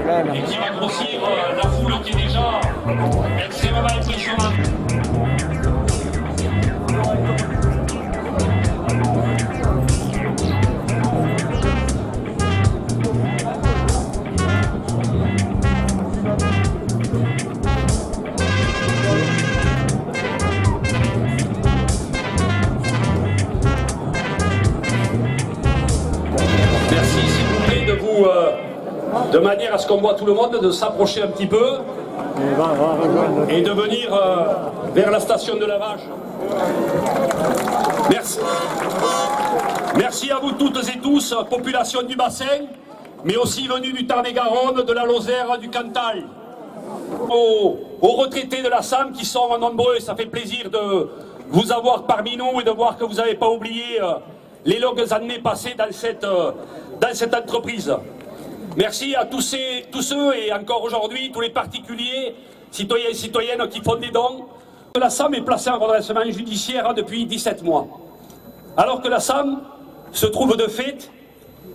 et qui va grossir la foule qui est déjà extrêmement impressionnante. Merci, s'il vous plaît, de manière à ce qu'on voit tout le monde, de s'approcher un petit peu et de venir vers la station de lavage. Merci. Merci à vous toutes et tous, population du bassin, mais aussi venus du Tarn-et-Garonne, de la Lozère, du Cantal. Aux retraités de la SAM qui sont nombreux, ça fait plaisir de vous avoir parmi nous et de voir que vous n'avez pas oublié les longues années passées dans cette entreprise. Merci à tous ceux et encore aujourd'hui, tous les particuliers, citoyens et citoyennes qui font des dons. La SAM est placée en redressement judiciaire depuis 17 mois. Alors que la SAM se trouve de fait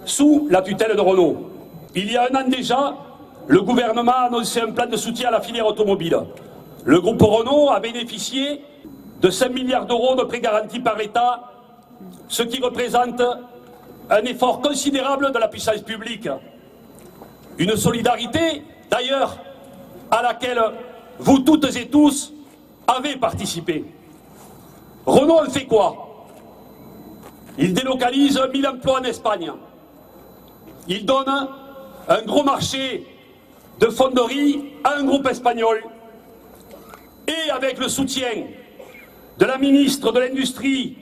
sous la tutelle de Renault. Il y a un an déjà, le gouvernement a annoncé un plan de soutien à la filière automobile. Le groupe Renault a bénéficié de 5 milliards d'euros de prêts garantis par l'État, ce qui représente un effort considérable de la puissance publique. Une solidarité, d'ailleurs, à laquelle vous toutes et tous avez participé. Renault en fait quoi? Il délocalise 1000 emplois en Espagne. Il donne un gros marché de fonderie à un groupe espagnol. Et avec le soutien de la ministre de l'Industrie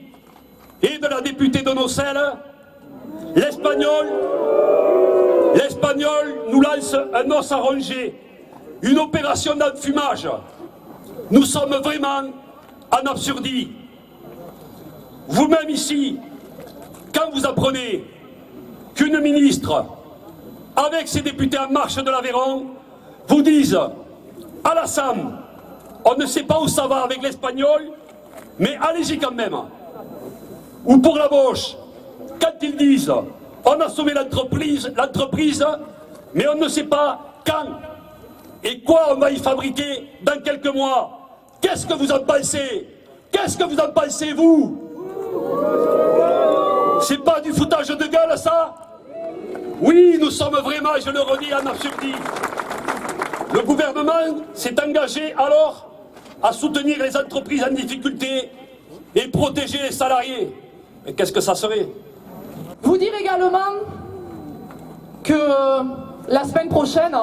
et de la députée de Nocelle, l'Espagnol nous lance un os à ronger, une opération d'enfumage. Nous sommes vraiment en absurdie. Vous-même ici, quand vous apprenez qu'une ministre, avec ses députés En Marche de l'Aveyron, vous disent à la SAM, on ne sait pas où ça va avec l'espagnol, mais allez-y quand même. Ou pour la Boche, quand ils disent on a sauvé l'entreprise, mais on ne sait pas quand et quoi on va y fabriquer dans quelques mois. Qu'est-ce que vous en pensez? Qu'est-ce que vous en pensez, vous? C'est pas du foutage de gueule, ça? Oui, nous sommes vraiment, je le redis, en absurdie. Le gouvernement s'est engagé alors à soutenir les entreprises en difficulté et protéger les salariés. Mais qu'est-ce que ça serait? Vous dire également que la semaine prochaine,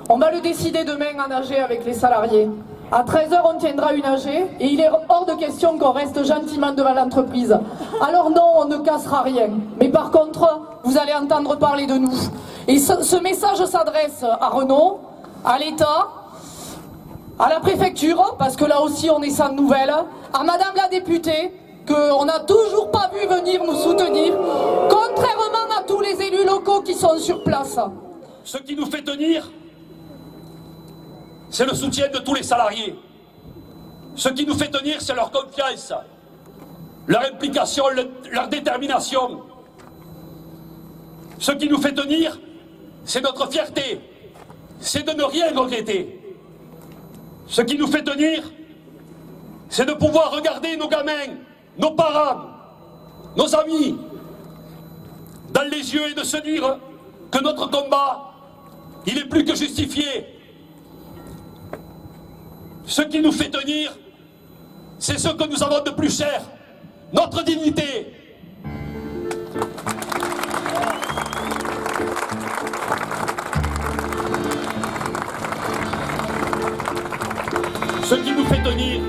on va le décider demain en AG avec les salariés. À 13h, on tiendra une AG et il est hors de question qu'on reste gentiment devant l'entreprise. Alors non, on ne cassera rien. Mais par contre, vous allez entendre parler de nous. Et ce message s'adresse à Renault, à l'État, à la préfecture, parce que là aussi on est sans nouvelles, à Madame la députée, qu'on n'a toujours pas vu venir nous soutenir, contrairement à tous les élus locaux qui sont sur place. Ce qui nous fait tenir, c'est le soutien de tous les salariés. Ce qui nous fait tenir, c'est leur confiance, leur implication, leur détermination. Ce qui nous fait tenir, c'est notre fierté, c'est de ne rien regretter. Ce qui nous fait tenir, c'est de pouvoir regarder nos gamins, nos parents, nos amis, dans les yeux et de se dire que notre combat, il est plus que justifié. Ce qui nous fait tenir, c'est ce que nous avons de plus cher, notre dignité. Ce qui nous fait tenir,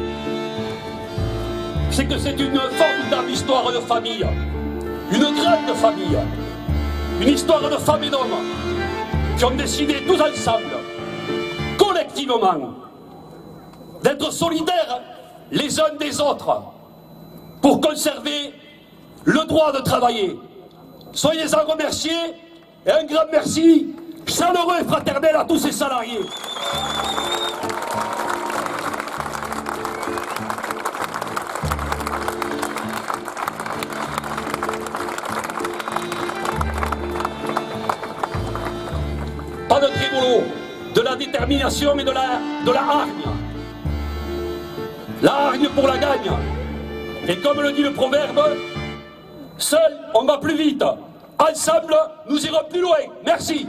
c'est que c'est une formidable histoire de famille, une grande famille, une histoire de femmes et d'hommes qui ont décidé tous ensemble, collectivement, d'être solidaires les uns des autres pour conserver le droit de travailler. Soyez-en remerciés et un grand merci chaleureux et fraternel à tous ces salariés. Pas de tribunal. polo, de la détermination mais de la hargne. La hargne pour la gagne. Et comme le dit le proverbe, seul on va plus vite. Ensemble, nous irons plus loin. Merci.